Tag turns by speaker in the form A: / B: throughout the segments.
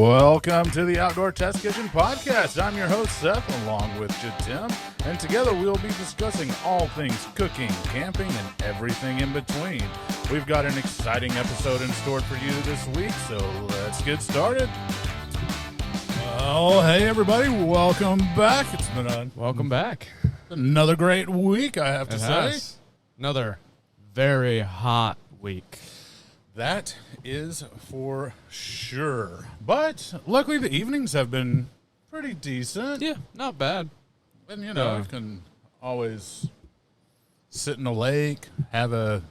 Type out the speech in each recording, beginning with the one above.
A: Welcome to the Outdoor Test Kitchen Podcast. I'm your host, Seth, along with Tim, and together we'll be discussing all things cooking, camping, and everything in between. We've got an exciting episode in store for you this week, so let's get started. Oh, hey, everybody. Welcome back. It's been
B: Welcome back.
A: Another great week, I have to say.
B: Another very hot week.
A: That is for sure. But luckily the evenings have been pretty decent.
B: Yeah, not bad.
A: And, you know, you can always sit in a lake, have a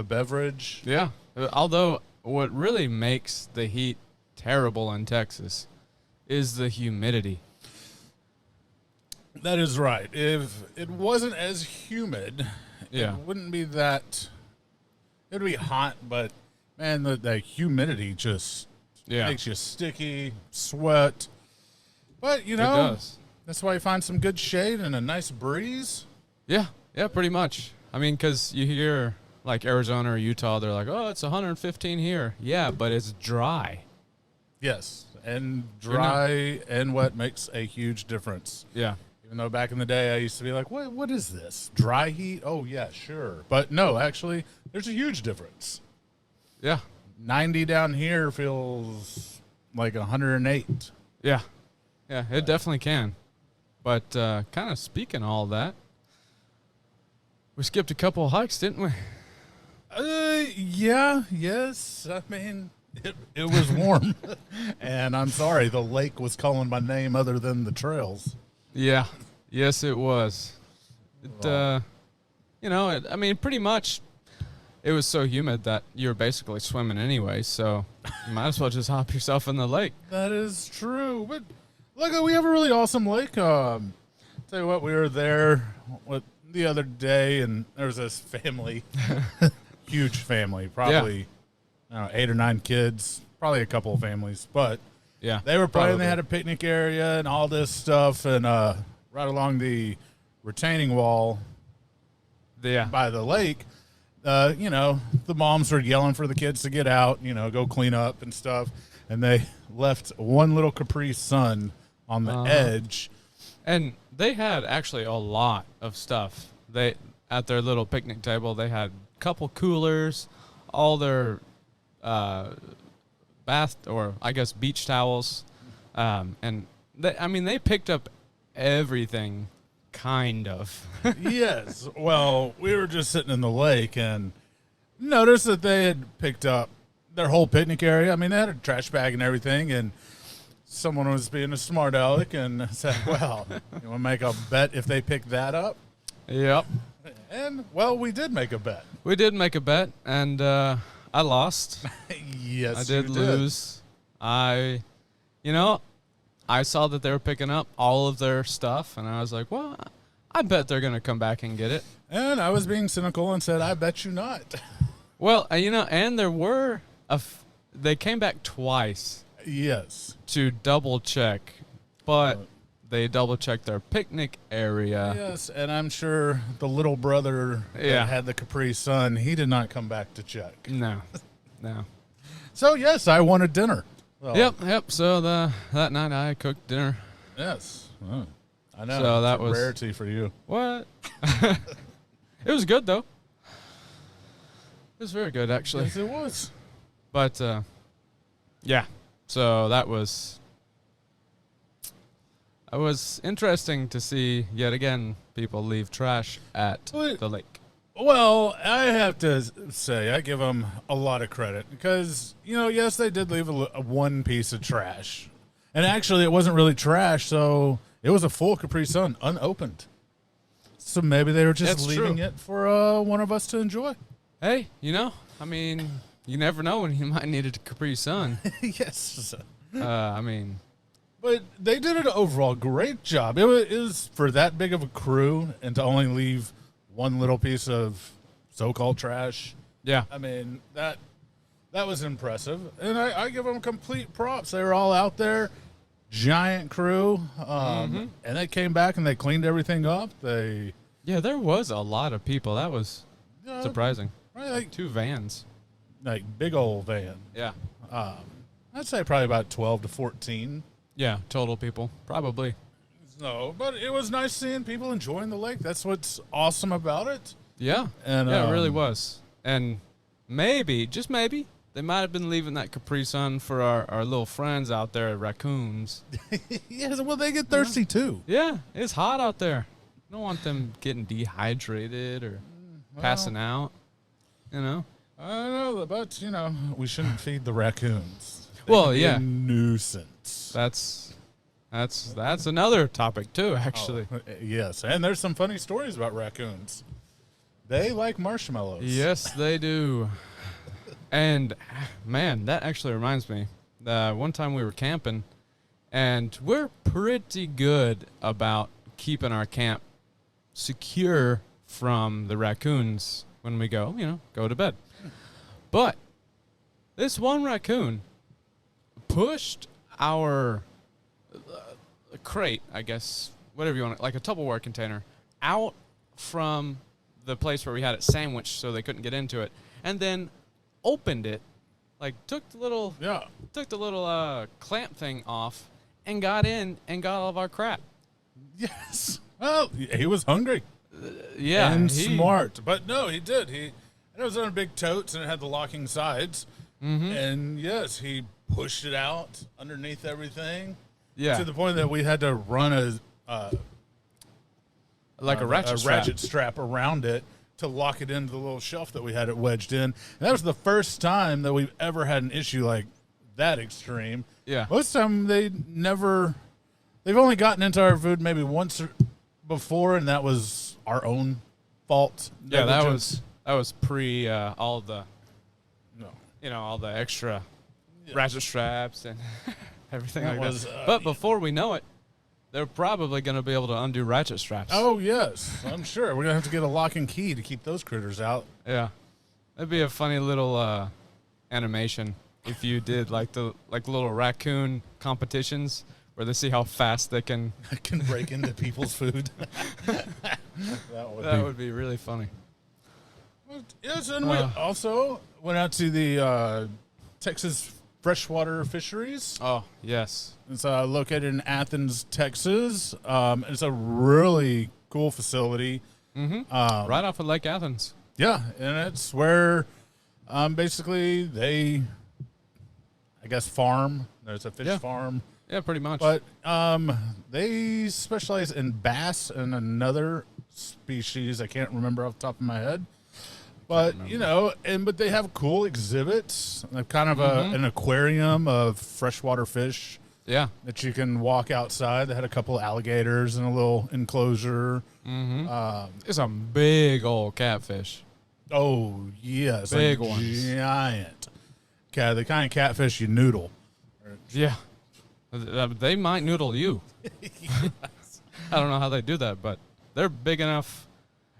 A: beverage.
B: Yeah. Although what really makes the heat terrible in Texas is the humidity.
A: That is right. If it wasn't as humid,
B: it
A: wouldn't be that. It would be hot, but man, the humidity just makes you sticky, sweat. But, you know,
B: it does.
A: That's why you find some good shade and a nice breeze.
B: Yeah, pretty much. I mean, because you hear, like, Arizona or Utah, they're like, oh, it's 115 here. Yeah, but it's dry.
A: Yes, and dry and wet makes a huge difference.
B: Yeah.
A: Even though back in the day I used to be like, what is this? Dry heat? Oh, yeah, sure. But no, actually, there's a huge difference.
B: Yeah.
A: 90 down here feels like 108.
B: Yeah. Yeah, it definitely can. But kind of speaking of all that, we skipped a couple of hikes, didn't we?
A: Yes. I mean, it was warm. And I'm sorry, the lake was calling my name other than the trails.
B: Yeah. Yes, it was. I mean, pretty much it was so humid that you were basically swimming anyway, so you might as well just hop yourself in the lake.
A: That is true. But look, we have a really awesome lake. Tell you what, we were there the other day, and there was this family, huge family, probably 8 or 9 kids, probably a couple of families, but
B: yeah,
A: they were playing.
B: Probably.
A: They had a picnic area and all this stuff, and right along the retaining wall by the lake, the moms were yelling for the kids to get out, go clean up and stuff, and they left one little Capri Sun on the edge.
B: And they had actually a lot of stuff. At their little picnic table, they had a couple coolers, all their beach towels, and they picked up everything, kind of.
A: Yes. Well, we were just sitting in the lake and noticed that they had picked up their whole picnic area. I mean, they had a trash bag and everything, and someone was being a smart aleck and said, well, you want to make a bet if they pick that up?
B: Yep.
A: And, well, we did make a bet.
B: We did make a bet, and I lost.
A: Yes,
B: I did lose. I saw that they were picking up all of their stuff, and I was like, well, I bet they're going to come back and get it.
A: And I was being cynical and said, I bet you not.
B: Well, and there were they came back twice.
A: Yes.
B: To double check, but they double checked their picnic area.
A: Yes, and I'm sure the little brother that had the Capri Sun, he did not come back to check.
B: No.
A: So, yes, I wanted dinner. Well,
B: Yep. So that night I cooked dinner.
A: Yes. Oh, I know.
B: So that was
A: a rarity for you.
B: What? It was good, though. It was very good, actually.
A: Yes, it was.
B: But, so that was interesting to see, yet again, people leave trash at the lake.
A: Well, I have to say, I give them a lot of credit because, yes, they did leave one piece of trash. And actually, it wasn't really trash, so it was a full Capri Sun, unopened. So maybe they were just leaving it for one of us to enjoy.
B: Hey, you never know when you might need a Capri Sun.
A: Yes.
B: But
A: they did an overall great job. It was for that big of a crew and to only leave one little piece of so-called trash. Yeah. I mean, that was impressive. And I give them complete props. They were all out there, giant crew. And they came back and they cleaned everything up. There
B: was a lot of people. That was surprising.
A: Right, like
B: 2 vans.
A: Like big old van.
B: Yeah.
A: I'd say probably about 12 to 14.
B: Yeah, total people, probably.
A: No, but it was nice seeing people enjoying the lake. That's what's awesome about it.
B: Yeah,
A: and
B: yeah, it really was. And maybe, just maybe, they might have been leaving that Capri Sun for our little friends out there, raccoons.
A: Yeah, well, they get thirsty too.
B: Yeah, it's hot out there. I don't want them getting dehydrated or passing out, you know?
A: I know, but, we shouldn't feed the raccoons.
B: Well,
A: They
B: yeah.
A: can be a nuisance.
B: That's another topic too, actually.
A: Yes, and there's some funny stories about raccoons. They like marshmallows.
B: Yes, they do. And, man, that actually reminds me. One time we were camping, and we're pretty good about keeping our camp secure from the raccoons when we go to bed. But this one raccoon pushed our crate, I guess, whatever you want, like a Tupperware container, out from the place where we had it sandwiched so they couldn't get into it, and then opened it, like took the little clamp thing off and got in and got all of our crap.
A: Yes. Well, he was hungry.
B: Yeah.
A: And smart. But no, he did. And it was on big totes, and it had the locking sides. Mm-hmm. And yes, he pushed it out underneath everything.
B: Yeah.
A: To the point that we had to run a ratchet strap around it to lock it into the little shelf that we had it wedged in. And that was the first time that we've ever had an issue like that extreme.
B: Yeah.
A: Most of the time they've only gotten into our food maybe once before, and that was our own fault.
B: Yeah, that was pre all the all the extra ratchet straps and everything like that. But before we know it, they're probably going to be able to undo ratchet straps.
A: Oh, yes, I'm sure. We're going to have to get a lock and key to keep those critters out.
B: Yeah. That'd be a funny little animation if you did like little raccoon competitions where they see how fast they can
A: break into people's food.
B: that would be really funny.
A: Yes, and we also went out to the Texas Freshwater Fisheries.
B: Oh, yes.
A: It's located in Athens, Texas. It's a really cool facility.
B: Mm-hmm. Right off of Lake Athens.
A: Yeah, and it's where basically they, I guess, farm. There's a fish farm.
B: Yeah, pretty much.
A: But they specialize in bass and another species. I can't remember off the top of my head. But, but they have cool exhibits. They've kind of an aquarium of freshwater fish.
B: Yeah.
A: That you can walk outside. They had a couple of alligators in a little enclosure.
B: Mm-hmm. It's a big old catfish.
A: Oh, yes.
B: Big ones.
A: Giant. The kind of catfish you noodle.
B: Yeah. They might noodle you. Yes. I don't know how they do that, but they're big enough.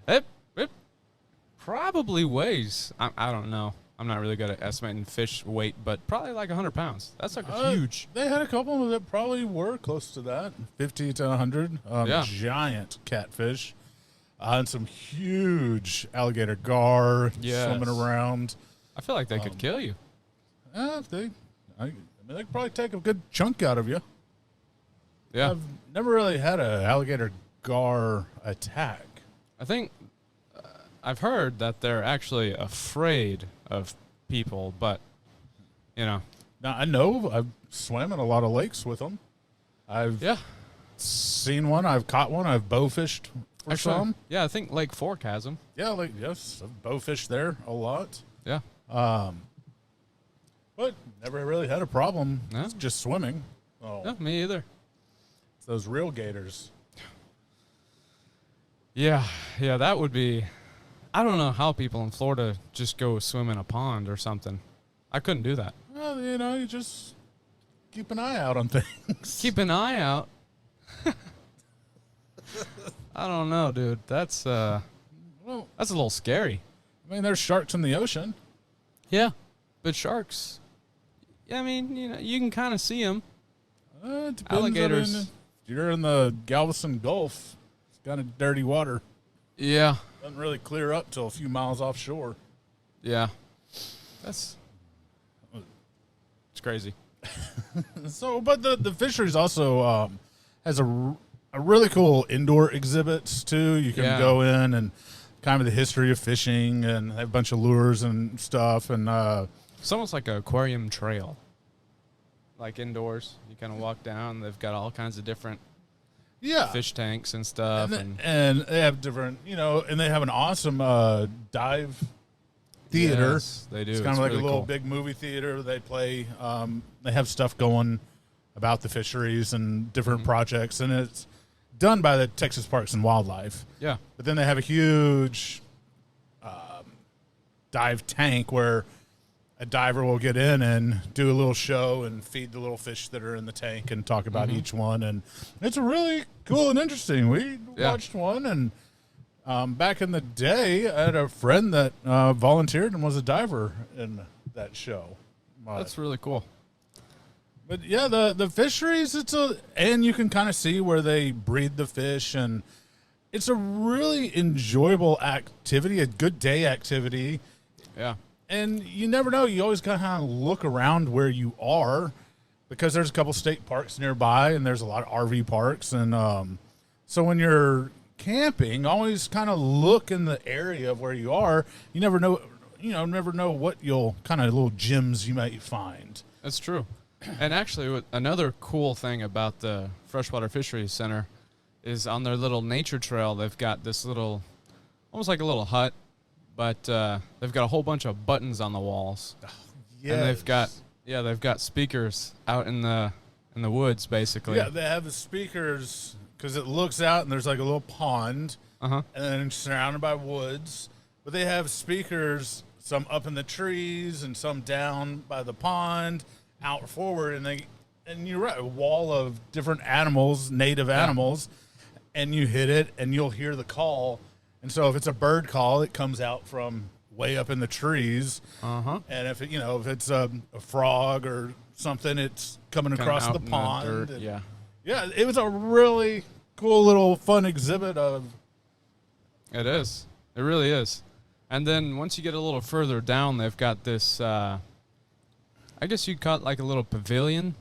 B: It probably weighs, I don't know. I'm not really good at estimating fish weight, but probably like 100 pounds. That's like huge.
A: They had a couple that probably were close to that, 50 to 100. Giant catfish. And some huge alligator gar swimming around.
B: I feel like they could kill you.
A: They could probably take a good chunk out of you.
B: Yeah.
A: I've never really had an alligator gar attack.
B: I think I've heard that they're actually afraid of people, but, Now,
A: I know I've swam in a lot of lakes with them. I've seen one. I've caught one. I've bowfished for some.
B: Yeah, I think Lake Fork has them.
A: Yeah, I've bowfished there a lot.
B: Yeah.
A: But never really had a problem.
B: No.
A: It's just swimming. Oh,
B: No, me either.
A: It's those real gators.
B: Yeah, that would be... I don't know how people in Florida just go swim in a pond or something. I couldn't do that.
A: Well, you just keep an eye out on things.
B: Keep an eye out? I don't know, dude. That's a little scary.
A: I mean, there's sharks in the ocean.
B: Yeah, but sharks... I mean, you can kind of see them.
A: It depends.
B: Alligators.
A: If you're in the Galveston Gulf, it's kind of dirty water.
B: Yeah.
A: Doesn't really clear up till a few miles offshore.
B: Yeah. It's crazy.
A: So, but the fisheries also has a really cool indoor exhibits too. You can go in and kind of the history of fishing and have a bunch of lures and stuff. And
B: it's almost like an aquarium trail, like indoors. You kind of walk down. They've got all kinds of different fish tanks and stuff.
A: And they have different, and they have an awesome dive theater.
B: Yes, they do.
A: It's kind of like really a little big movie theater. They play. They have stuff going about the fisheries and different projects, and it's done by the Texas Parks and Wildlife.
B: Yeah.
A: But then they have a huge dive tank where a diver will get in and do a little show and feed the little fish that are in the tank and talk about each one. And it's really cool and interesting. We watched one, and back in the day, I had a friend that volunteered and was a diver in that show.
B: That's really cool.
A: But yeah, the fisheries, and you can kind of see where they breed the fish, and it's a really enjoyable activity, a good day activity.
B: Yeah.
A: And you never know. You always kind of look around where you are because there's a couple state parks nearby, and there's a lot of RV parks. And so when you're camping, always kind of look in the area of where you are. You never know, never know what kind of little gems you might find.
B: That's true. And actually, another cool thing about the Freshwater Fisheries Center is on their little nature trail, they've got this little, almost like a little hut, but they've got a whole bunch of buttons on the walls.
A: Yes.
B: And they've got speakers out in the woods, basically.
A: Yeah, they have the speakers because it looks out and there's like a little pond, and then surrounded by woods. But they have speakers, some up in the trees and some down by the pond, out forward, and you're right, a wall of different animals, native animals, and you hit it and you'll hear the call. And so if it's a bird call, it comes out from way up in the trees. And if it's a frog or something, it's coming across the pond.
B: Yeah,
A: it was a really cool little fun exhibit of.
B: It is. It really is. And then once you get a little further down, they've got this. I guess you'd call it like a little pavilion.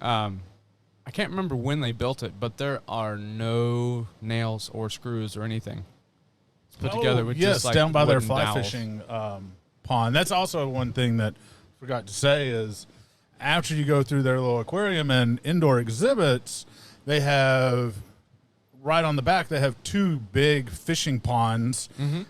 B: I can't remember when they built it, but there are no nails or screws or anything. It's put together with just like
A: down by their fly
B: dowels.
A: fishing pond. That's also one thing that I forgot to say is after you go through their little aquarium and indoor exhibits, they have right on the back, they have two big fishing ponds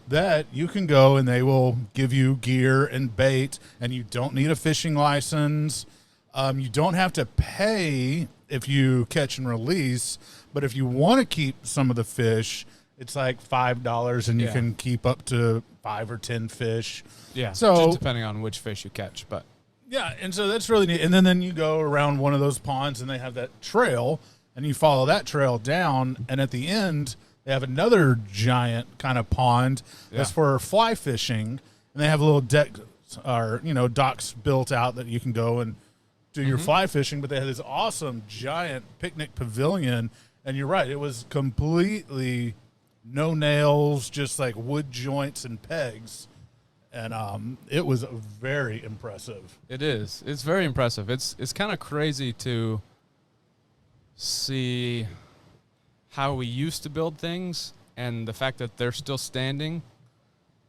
A: that you can go and they will give you gear and bait, and you don't need a fishing license. You don't have to pay if you catch and release, but if you want to keep some of the fish, it's like $5 and you can keep up to 5 or 10 fish.
B: Yeah,
A: so
B: just depending on which fish you catch, but
A: yeah, and so that's really neat. And then you go around one of those ponds and they have that trail, and you follow that trail down, and at the end they have another giant kind of pond that's for fly fishing, and they have a little deck or docks built out that you can go and do your fly fishing. But they had this awesome giant picnic pavilion, and you're right, it was completely no nails, just like wood joints and pegs. And it was very impressive.
B: it is. It's very impressive. It's kind of crazy to see how we used to build things and the fact that they're still standing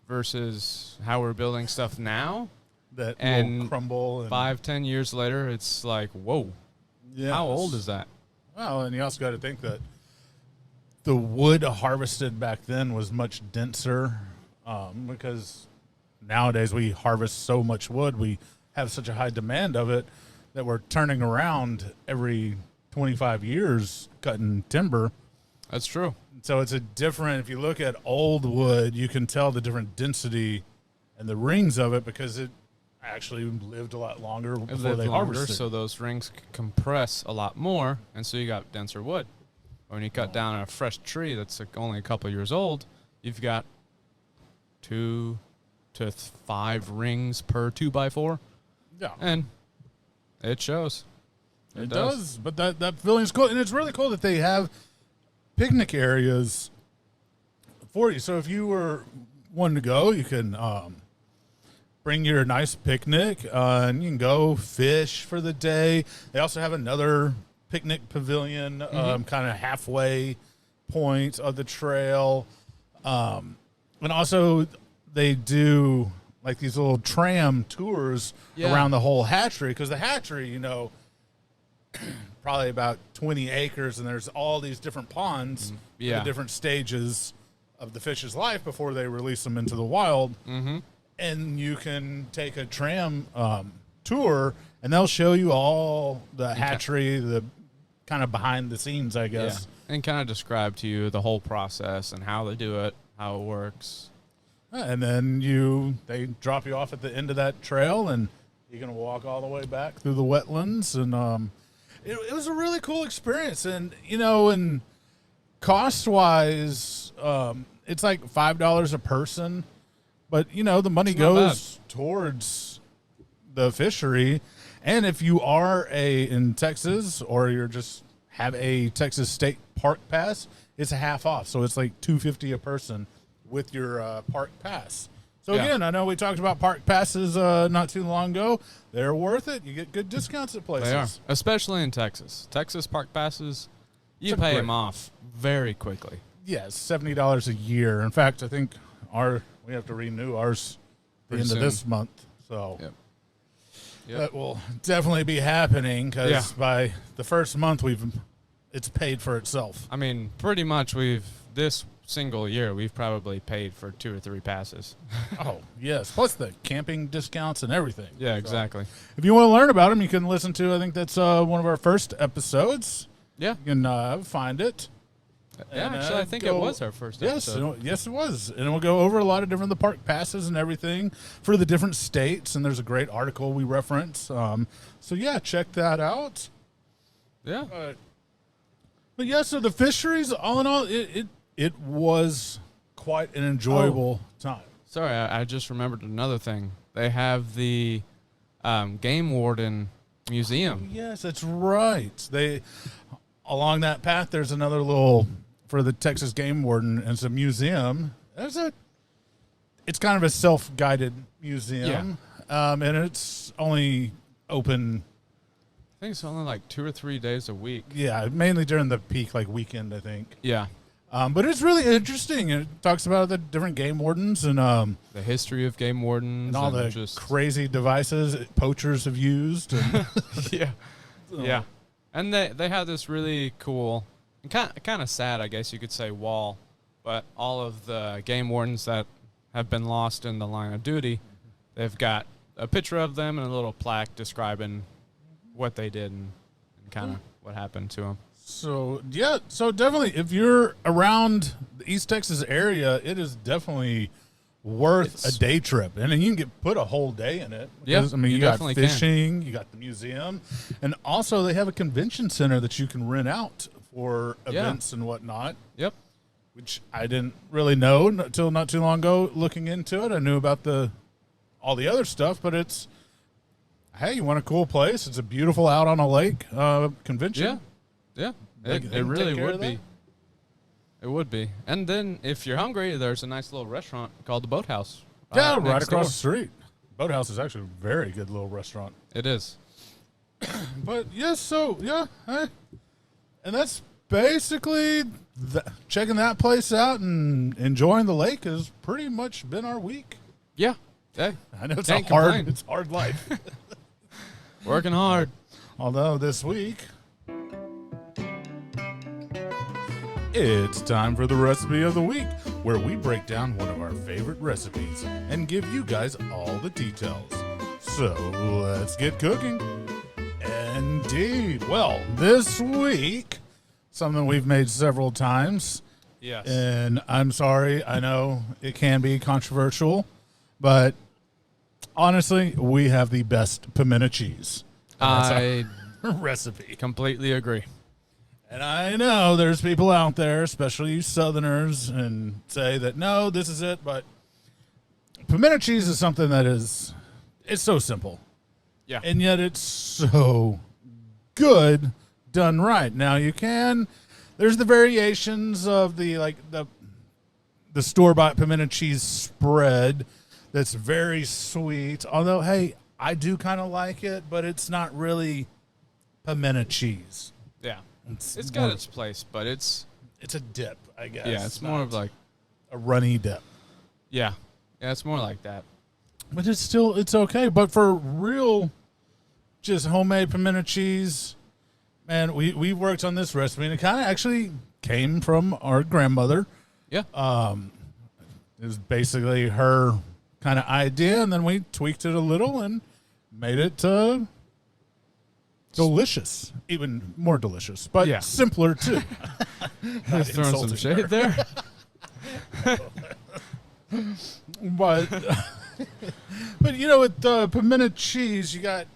B: versus how we're building stuff now.
A: That
B: and
A: will crumble. And
B: 5-10 years later, it's like, whoa, how old is that?
A: Well, and you also got to think that the wood harvested back then was much denser because nowadays we harvest so much wood. We have such a high demand of it that we're turning around every 25 years cutting timber.
B: That's true.
A: So it's if you look at old wood, you can tell the different density and the rings of it because it actually lived a lot longer before they harvested.
B: So those rings compress a lot more, and so you got denser wood. When you cut down a fresh tree that's only a couple years old, you've got 2 to 5 rings per 2x4.
A: Yeah.
B: And it shows.
A: It does. But that pavilion's cool. And it's really cool that they have picnic areas for you. So if you were wanting to go, you can bring your nice picnic, and you can go fish for the day. They also have another picnic pavilion, kind of halfway point of the trail. And also they do like these little tram tours around the whole hatchery, because the hatchery, you know, probably about 20 acres, and there's all these different ponds for the different stages of the fish's life before they release them into the wild. And you can take a tram tour, and they'll show you all the hatchery, the kind of behind the scenes, I guess.
B: And kind of describe to you the whole process and how they do it, how it works.
A: And then they drop you off at the end of that trail, and you're going to walk all the way back through the wetlands. And it was a really cool experience. And, you know, and cost-wise, it's like $5 a person. But, you know, the money goes towards the fishery. And if you are in Texas, or you're just have a Texas State Park Pass, it's a half off. So it's like $2.50 a person with your park pass. So again, I know we talked about park passes not too long ago. They're worth it. You get good discounts at places.
B: They are, especially in Texas. Texas park passes, you pay them off very quickly.
A: Yeah, it's $70 a year. In fact, I think we have to renew ours at the end of this month. So that will definitely be happening, because by the first month it's paid for itself.
B: I mean, pretty much this single year we've probably paid for 2 or 3 passes.
A: Oh, yes. Plus the camping discounts and everything.
B: Yeah, exactly.
A: If you want to learn about them, you can listen to, I think that's one of our first episodes.
B: Yeah.
A: You can find it.
B: Yeah, and, actually, I think it was our first episode.
A: Yes, it was. And we'll go over a lot of different the park passes and everything for the different states. And there's a great article we reference. So, yeah, check that out.
B: Yeah.
A: But, yeah, so the fisheries, all in all, it was quite an enjoyable time.
B: Sorry, I just remembered another thing. They have the game warden museum.
A: Oh, yes, that's right. Along that path, there's another little, for the Texas game warden, and it's a museum. It's kind of a self-guided museum, and it's only open,
B: I think it's only like 2 or 3 days a week.
A: Yeah, mainly during the peak, like weekend, I think.
B: Yeah.
A: But it's really interesting. It talks about the different game wardens and
B: the history of game wardens
A: and all the crazy devices poachers have used. And
B: yeah. And they have this really cool, and kind of sad, I guess you could say, wall. But all of the game wardens that have been lost in the line of duty, they've got a picture of them and a little plaque describing what they did and kind of what happened to them.
A: So definitely, if you're around the East Texas area, it is definitely worth a day trip. And you can put a whole day in it.
B: Yeah,
A: I mean, you got fishing, you got the museum, and also they have a convention center that you can rent out for events and whatnot.
B: Yep.
A: Which I didn't really know until not too long ago looking into it. I knew about all the other stuff, but it's, hey, you want a cool place? It's a beautiful out on a lake convention.
B: Yeah, it really would be. It would be. And then if you're hungry, there's a nice little restaurant called the Boathouse.
A: Yeah, right across the street. Boathouse is actually a very good little restaurant.
B: It is.
A: But, hey. And that's basically checking that place out and enjoying the lake has pretty much been our week.
B: Yeah. Hey,
A: I know it's hard life.
B: Working hard.
A: Although this week, it's time for the recipe of the week, where we break down one of our favorite recipes and give you guys all the details. So let's get cooking. Indeed. Well, this week, something we've made several times.
B: Yes.
A: And I'm sorry, I know it can be controversial, but honestly, we have the best pimento cheese.
B: I
A: recipe.
B: Completely agree.
A: And I know there's people out there, especially you Southerners, and say that, no, this is it. But pimento cheese is something that it's so simple.
B: Yeah.
A: And yet it's so good done right. Now there's the variations of the store-bought pimento cheese spread that's very sweet. Although, hey, I do kind of like it, but it's not really pimento cheese.
B: Yeah. It's got its place, but it's
A: a dip, I guess.
B: Yeah, it's more of like
A: a runny dip.
B: Yeah. Yeah, it's more like that.
A: But it's okay. But for real, just homemade pimento cheese, man, we worked on this recipe, and it kind of actually came from our grandmother.
B: Yeah.
A: It was basically her kind of idea, and then we tweaked it a little and made it delicious, even more delicious, but simpler too.
B: Throwing some shade there.
A: but you know, with pimento cheese, you got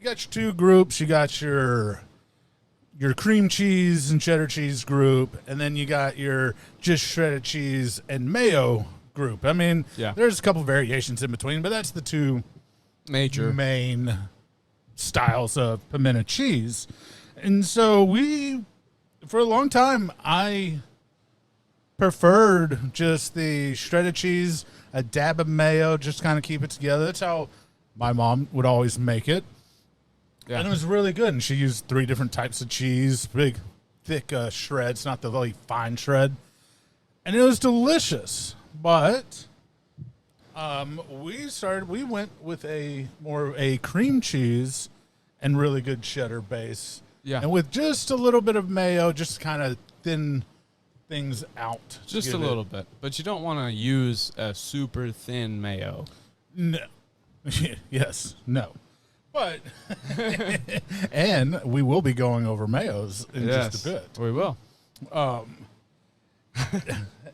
A: your two groups. You got your cream cheese and cheddar cheese group, and then you got your just shredded cheese and mayo group. I mean, there's a couple variations in between, but that's the two main styles of pimento cheese. And so for a long time, I preferred just the shredded cheese, a dab of mayo, just kind of keep it together. That's how my mom would always make it. Yeah. And it was really good. And she used 3 different types of cheese, big, thick shreds, not the really fine shred. And it was delicious. But we went with a cream cheese and really good cheddar base. Yeah. And with just a little bit of mayo, just kind of thin things out.
B: Just a little bit. But you don't want to use a super thin mayo.
A: No. Yes. No. But, and we will be going over mayos in just a bit.
B: We will.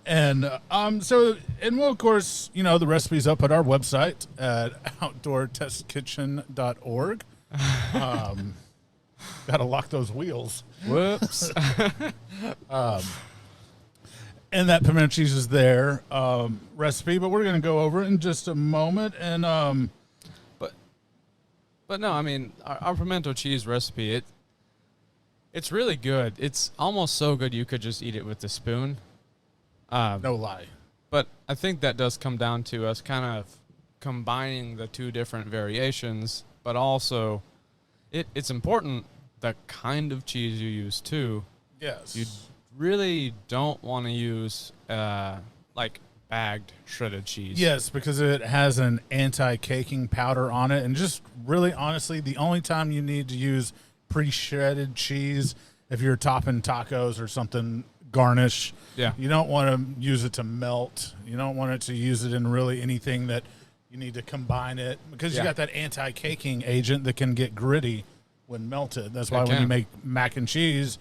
A: And we'll, of course, you know, the recipe's up at our website at outdoortestkitchen.org. Gotta lock those wheels.
B: Whoops.
A: And that pimento cheese is there recipe, but we're going to go over it in just a moment. And
B: But no, I mean, our pimento cheese recipe, it's really good. It's almost so good you could just eat it with a spoon.
A: No lie.
B: But I think that does come down to us kind of combining the 2 different variations, but also it's important the kind of cheese you use too.
A: Yes.
B: You really don't want to use like bagged shredded cheese.
A: Yes, because it has an anti-caking powder on it. And just really honestly, the only time you need to use pre-shredded cheese, if you're topping tacos or something, garnish.
B: Yeah.
A: You don't want to use it to melt. You don't want it to use it in really anything that you need to combine it, because you got that anti-caking agent that can get gritty when melted. That's why when you make mac and cheese,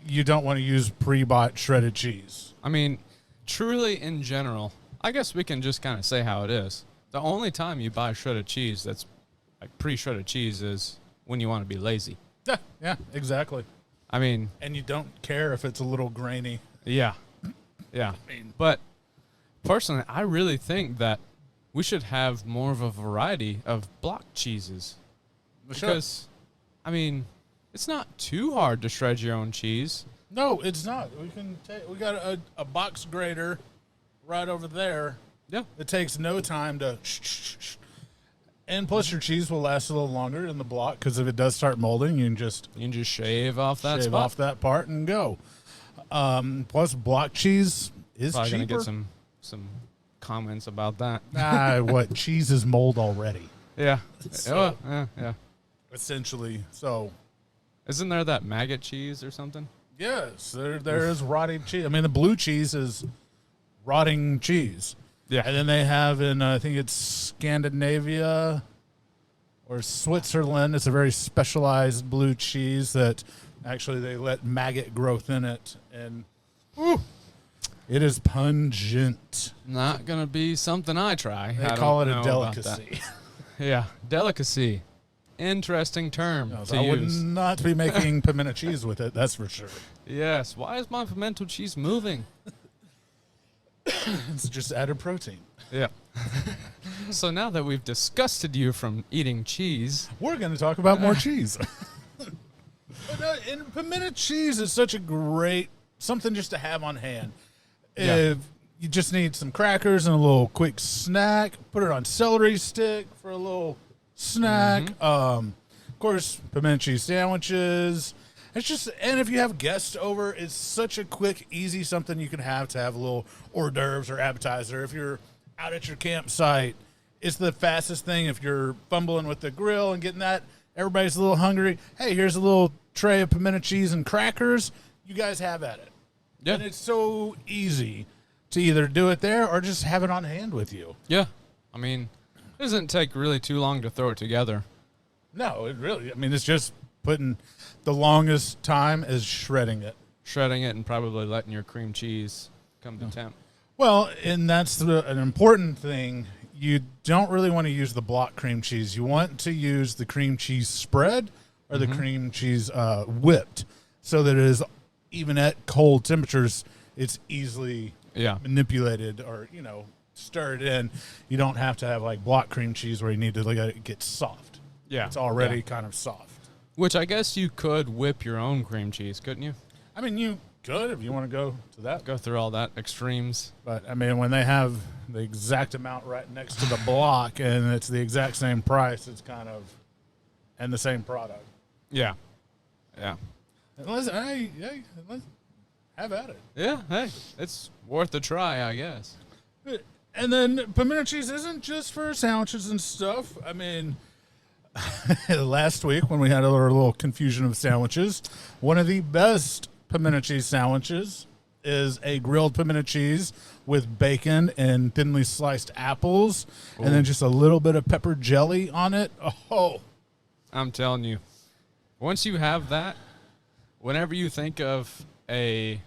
A: you don't want to use pre-bought shredded cheese.
B: I mean, truly, in general, I guess we can just kind of say how it is. The only time you buy shredded cheese that's like pre-shredded cheese is when you want to be lazy.
A: Yeah, exactly.
B: I mean...
A: And you don't care if it's a little grainy.
B: Yeah. Yeah. But personally, I really think that we should have more of a variety of block cheeses. Because, I mean, it's not too hard to shred your own cheese.
A: No, it's not. We got a box grater right over there.
B: Yeah.
A: It takes no time to and plus your cheese will last a little longer in the block, because if it does start molding, you can just
B: shave off that spot.
A: Off that part and go. Plus block cheese is
B: probably
A: cheaper.
B: Gonna get some comments about that.
A: What cheese is mold already?
B: Yeah.
A: So,
B: yeah.
A: Essentially, so.
B: Isn't there that maggot cheese or something?
A: Yes, there is rotting cheese. I mean, the blue cheese is rotting cheese.
B: Yeah.
A: And then they have in, I think it's Scandinavia or Switzerland, it's a very specialized blue cheese that actually they let maggot growth in it. And it is pungent.
B: Not going to be something I try.
A: They call it a delicacy.
B: Yeah, delicacy. Interesting term to
A: I
B: use.
A: would not be making pimento cheese with it, that's for sure.
B: Yes. Why is my pimento cheese moving?
A: It's just added protein.
B: Yeah. So now that we've disgusted you from eating cheese,
A: we're going to talk about more cheese. And pimento cheese is such a great something just to have on hand.
B: Yeah.
A: you just need some crackers and a little quick snack. Put it on celery stick for a little snack. Of course, pimento cheese sandwiches. It's just, and if you have guests over, it's such a quick, easy something you can have to have a little hors d'oeuvres or appetizer. If you're out at your campsite, it's the fastest thing. If you're fumbling with the grill and getting that, everybody's a little hungry. Hey, here's a little tray of pimento cheese and crackers. You guys have at it. Yeah. And it's so easy to either do it there or just have it on hand with you.
B: Yeah. I mean, it doesn't take really too long to throw it together.
A: No, it really, I mean, it's just putting the longest time is shredding it.
B: Shredding it and probably letting your cream cheese come to temp.
A: Well, and that's an important thing. You don't really want to use the block cream cheese. You want to use the cream cheese spread or the cream cheese whipped so that it is, even at cold temperatures, it's easily manipulated or, stirred in. You don't have to have like block cream cheese where you need to let it get soft. Yeah. It's already kind of soft.
B: Which I guess you could whip your own cream cheese, couldn't you?
A: I mean, you could if you want to go to that.
B: Go through all that extremes.
A: But, I mean, when they have the exact amount right next to the block and it's the exact same price, it's kind of, and the same product.
B: Yeah. Yeah.
A: Let's have at it.
B: Yeah, hey, it's worth a try, I guess.
A: And then pimento cheese isn't just for sandwiches and stuff. I mean, last week when we had our little confusion of sandwiches, one of the best pimento cheese sandwiches is a grilled pimento cheese with bacon and thinly sliced apples, and then just a little bit of pepper jelly on it. Oh,
B: I'm telling you, once you have that, whenever you think of a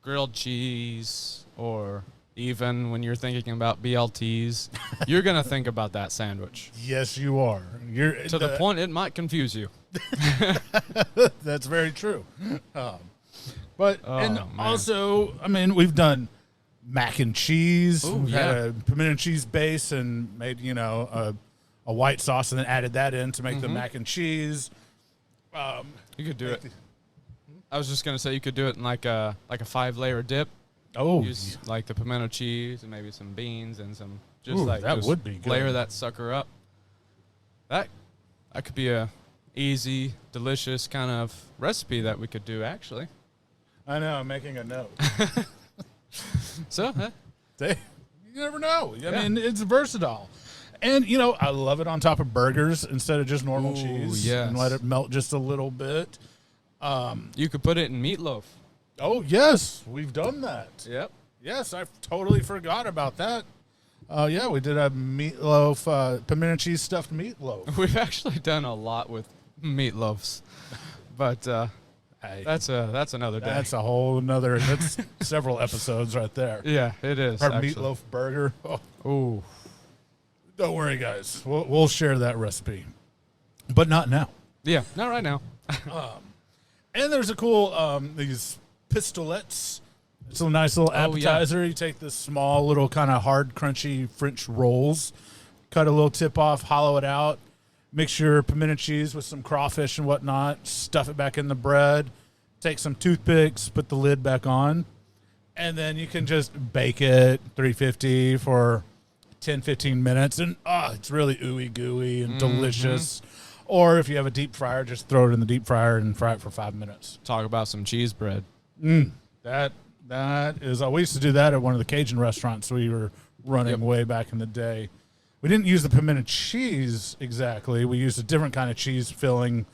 B: grilled cheese or even when you're thinking about BLTs, you're going to think about that sandwich.
A: Yes, you are. You're
B: to the point it might confuse you.
A: That's very true. Also, I mean, we've done mac and cheese. We've had a pimento cheese base and made, a white sauce and then added that in to make the mac and cheese.
B: You could do it. I was just going to say you could do it in like a 5-layer dip.
A: Oh,
B: use like the pimento cheese and maybe some beans and some
A: would be good.
B: Layer that sucker up. That could be a easy, delicious kind of recipe that we could do actually.
A: I know, I'm making a note.
B: So,
A: you never know. I mean, it's versatile. And, I love it on top of burgers instead of just normal cheese.
B: Yes.
A: And let it melt just a little bit.
B: You could put it in meatloaf.
A: Oh, yes. We've done that.
B: Yep.
A: Yes, I totally forgot about that. We did a meatloaf, pimento cheese stuffed meatloaf.
B: We've actually done a lot with meatloafs. But that's another day.
A: That's a whole another, that's several episodes right there.
B: Yeah, it is.
A: Our meatloaf burger. Oh. Don't worry, guys. We'll share that recipe. But not now.
B: Yeah, not right now.
A: And there's a cool, these pistolets. It's a nice little appetizer. You take this small little kind of hard, crunchy French rolls, cut a little tip off, hollow it out, mix your pimento cheese with some crawfish and whatnot, stuff it back in the bread, take some toothpicks, put the lid back on, and then you can just bake it 350 for 10, 15 minutes, and it's really ooey gooey and delicious. Or if you have a deep fryer, just throw it in the deep fryer and fry it for 5 minutes.
B: Talk about some cheese bread.
A: That is, we used to do that at one of the Cajun restaurants we were running way back in the day. We didn't use the pimento cheese exactly. We used a different kind of cheese filling,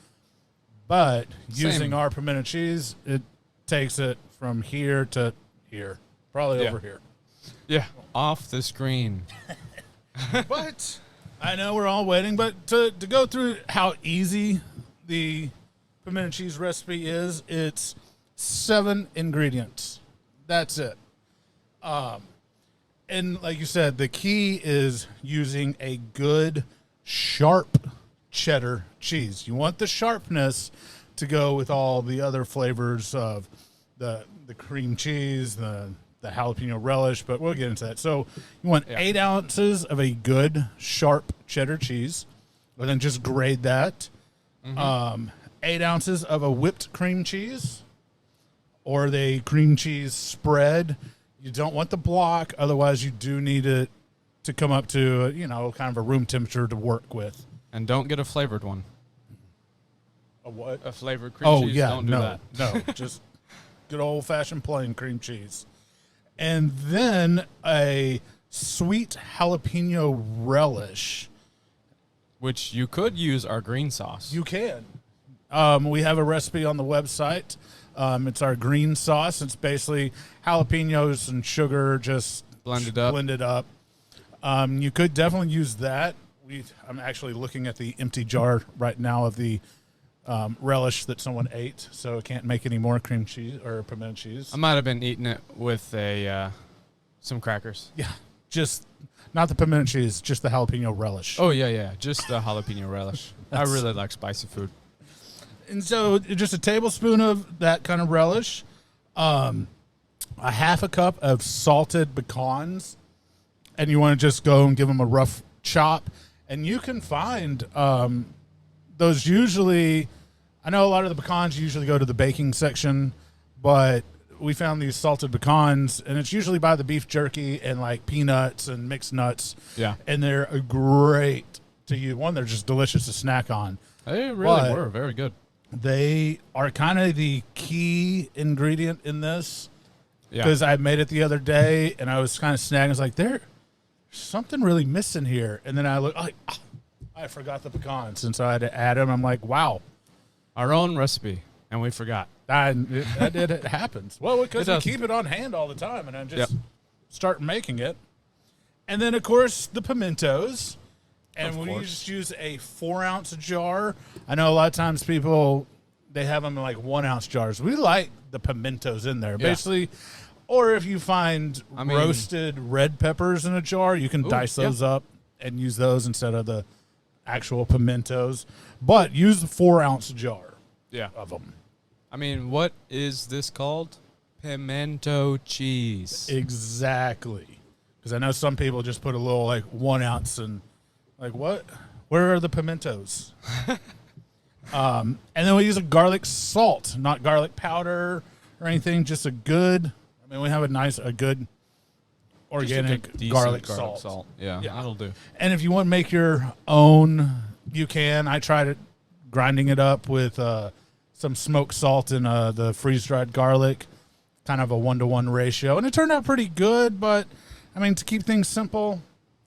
A: but using our pimento cheese, it takes it from here to here, probably over here.
B: Yeah, off the screen.
A: But I know we're all waiting, but to go through how easy the pimento cheese recipe is, it's 7 ingredients. That's it. And like you said, the key is using a good, sharp cheddar cheese. You want the sharpness to go with all the other flavors of the cream cheese, the jalapeno relish, but we'll get into that. So you want 8 ounces of a good, sharp cheddar cheese, and then just grade that. 8 ounces of a whipped cream cheese or the cream cheese spread. You don't want the block, otherwise you do need it to come up to, kind of a room temperature to work with.
B: And don't get a flavored one.
A: A what?
B: A flavored cream cheese. Don't do that.
A: No, just good old-fashioned plain cream cheese. And then a sweet jalapeno relish.
B: Which you could use our green sauce.
A: You can. We have a recipe on the website. It's our green sauce. It's basically jalapenos and sugar just blended up. You could definitely use that. I'm actually looking at the empty jar right now of the relish that someone ate, so I can't make any more cream cheese or pimento cheese.
B: I might have been eating it with some crackers.
A: Yeah, just not the pimento cheese, just the jalapeno relish.
B: Oh, yeah, just the jalapeno relish. I really like spicy food.
A: And so just a tablespoon of that kind of relish, a half a cup of salted pecans, and you want to just go and give them a rough chop. And you can find those usually, I know a lot of the pecans usually go to the baking section, but we found these salted pecans, and it's usually by the beef jerky and like peanuts and mixed nuts.
B: Yeah.
A: And they're great to use. One, they're just delicious to snack on.
B: They really were very good.
A: They are kind of the key ingredient in this, because I made it the other day and I was kind of snagging. I was like, there's something really missing here. And then I look, I forgot the pecans. And so I had to add them. I'm like, wow.
B: Our own recipe, and we forgot.
A: It happens. Well, because we keep it on hand all the time, and I just start making it. And then, of course, the pimentos. And we just use a 4-ounce jar. I know a lot of times people, they have them in like 1-ounce jars. We like the pimentos in there, basically. Or if you find roasted red peppers in a jar, you can dice those up and use those instead of the actual pimentos. But use the 4-ounce jar of them.
B: I mean, what is this called? Pimento cheese.
A: Exactly. Because I know some people just put a little like 1 ounce and like, what? Where are the pimentos? And then we use a garlic salt, not garlic powder or anything, just a good, we have a good organic garlic salt.
B: Yeah, that'll do.
A: And if you want to make your own, you can. I tried it, grinding it up with some smoked salt and the freeze-dried garlic, kind of a 1-to-1 ratio. And it turned out pretty good, but, to keep things simple,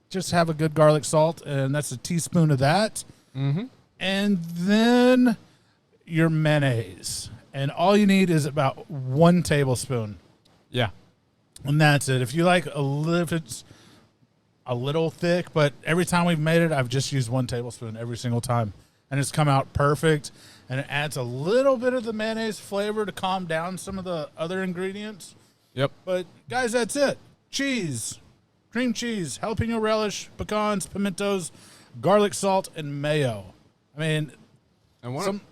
A: just have a good garlic salt, and that's a teaspoon of that.
B: Mm-hmm. And
A: then your mayonnaise. And all you need is about 1 tablespoon.
B: Yeah.
A: And that's it. If you like if it's a little thick, but every time we've made it, I've just used 1 tablespoon every single time. And it's come out perfect. And it adds a little bit of the mayonnaise flavor to calm down some of the other ingredients.
B: Yep.
A: But, guys, that's it. Cheese. Cream cheese, jalapeno relish, pecans, pimentos, garlic salt, and mayo.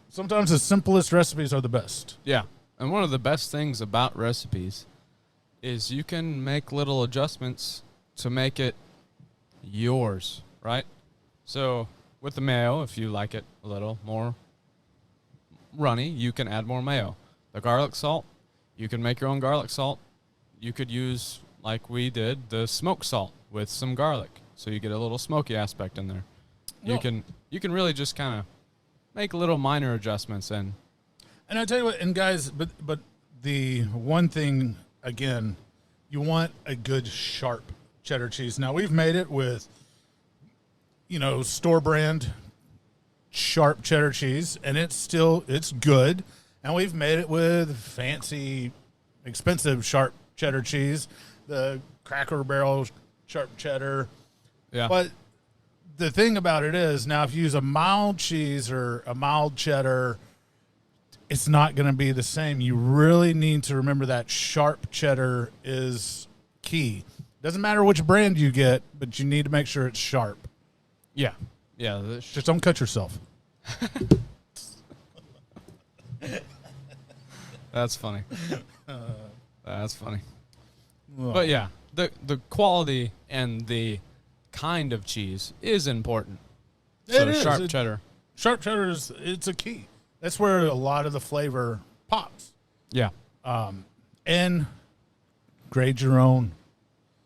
A: Sometimes the simplest recipes are the best.
B: Yeah. And one of the best things about recipes is you can make little adjustments to make it yours, right? So with the mayo, if you like it a little more runny, you can add more mayo. The garlic salt, you can make your own garlic salt. You could use, like we did, the smoked salt with some garlic, so you get a little smoky aspect in there. You can really just kind of make little minor adjustments and
A: I tell you what, and guys, but the one thing again, you want a good sharp cheddar cheese. Now we've made it with store brand sharp cheddar cheese, and it's good. And we've made it with fancy, expensive sharp cheddar cheese, the Cracker Barrel sharp cheddar.
B: Yeah.
A: But the thing about it is, now if you use a mild cheese or a mild cheddar, it's not going to be the same. You really need to remember that sharp cheddar is key. Doesn't matter which brand you get, but you need to make sure it's sharp.
B: Yeah. Yeah.
A: Just don't cut yourself.
B: That's funny. That's funny. But yeah, the quality and the kind of cheese is important. So sharp cheddar.
A: Sharp cheddar it's a key. That's where a lot of the flavor pops.
B: Yeah.
A: And grade your own.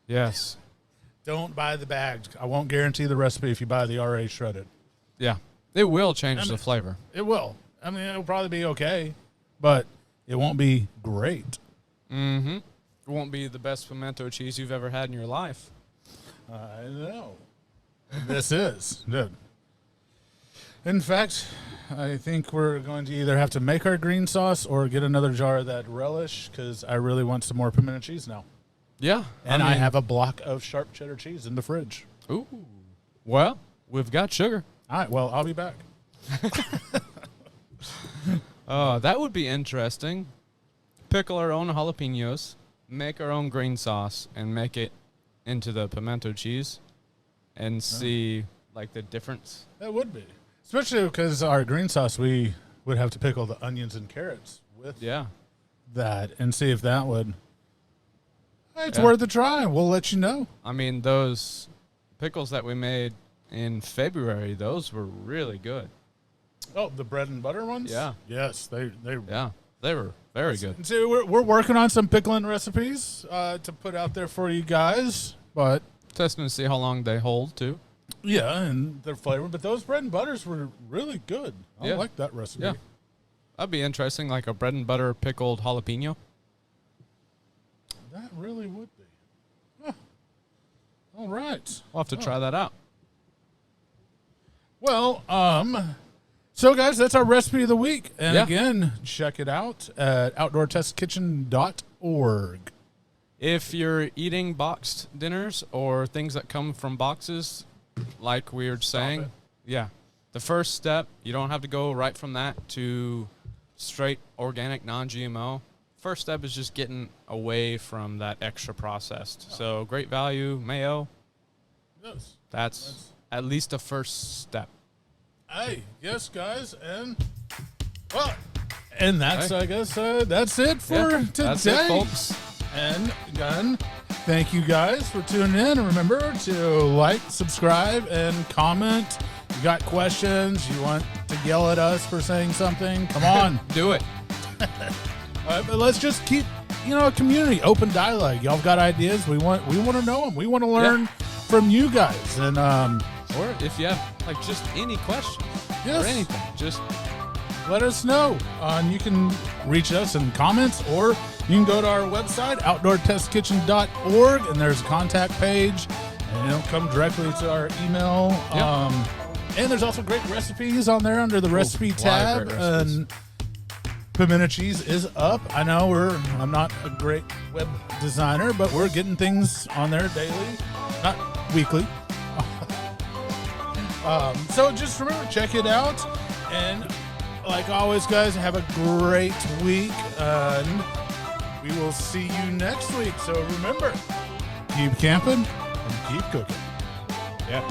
B: Yes.
A: Don't buy the bagged. I won't guarantee the recipe if you buy the RA shredded.
B: Yeah. It will change the flavor.
A: It will. I mean, it'll probably be okay, but it won't be great.
B: Mm-hmm. It won't be the best pimento cheese you've ever had in your life.
A: I know. This is, dude. In fact, I think we're going to either have to make our green sauce or get another jar of that relish because I really want some more pimento cheese now.
B: Yeah.
A: And I have a block of sharp cheddar cheese in the fridge.
B: Ooh. Well, we've got sugar.
A: All right, well, I'll be back.
B: That would be interesting. Pickle our own jalapenos, make our own green sauce, and make it into the pimento cheese and see, like, the difference.
A: That would be. Especially because our green sauce, we would have to pickle the onions and carrots with that and see if that would... It's worth a try. We'll let you know.
B: I mean, those pickles that we made in February, those were really good.
A: Oh, the bread and butter ones?
B: Yeah.
A: Yes, they
B: were very good.
A: So we're working on some pickling recipes to put out there for you guys, but
B: testing to see how long they hold too.
A: Yeah, and their flavor. But those bread and butters were really good. I like that recipe.
B: Yeah, that'd be interesting, like a bread and butter pickled jalapeno.
A: That really would be. Huh. All right,
B: We'll have to try that out.
A: Well, so guys, that's our recipe of the week. And again, check it out at outdoortestkitchen.org.
B: If you're eating boxed dinners or things that come from boxes, like we were saying, the first step, you don't have to go right from that to straight organic, non-GMO. First step is just getting away from that extra processed. So Great Value, mayo, that's at least a first step.
A: Hey, yes, guys, and that's, I guess, that's it for today.
B: That's it, folks.
A: And again, thank you guys for tuning in. And remember to like, subscribe, and comment. You got questions? You want to yell at us for saying something? Come on.
B: Do it.
A: All right, but let's just keep, a community, open dialogue. Y'all got ideas? We want to know them. We want to learn from you guys. And
B: or if you have just any questions or anything, just
A: let us know. You can reach us in comments, or you can go to our website, outdoortestkitchen.org, and there's a contact page, and it'll come directly to our email. And there's also great recipes on there under the recipe tab. And pimento cheese is up. I know I'm not a great web designer, but we're getting things on there daily, not weekly. So just remember, check it out. And like always, guys, have a great week. And we will see you next week. So remember, keep camping and keep cooking.
B: Yeah.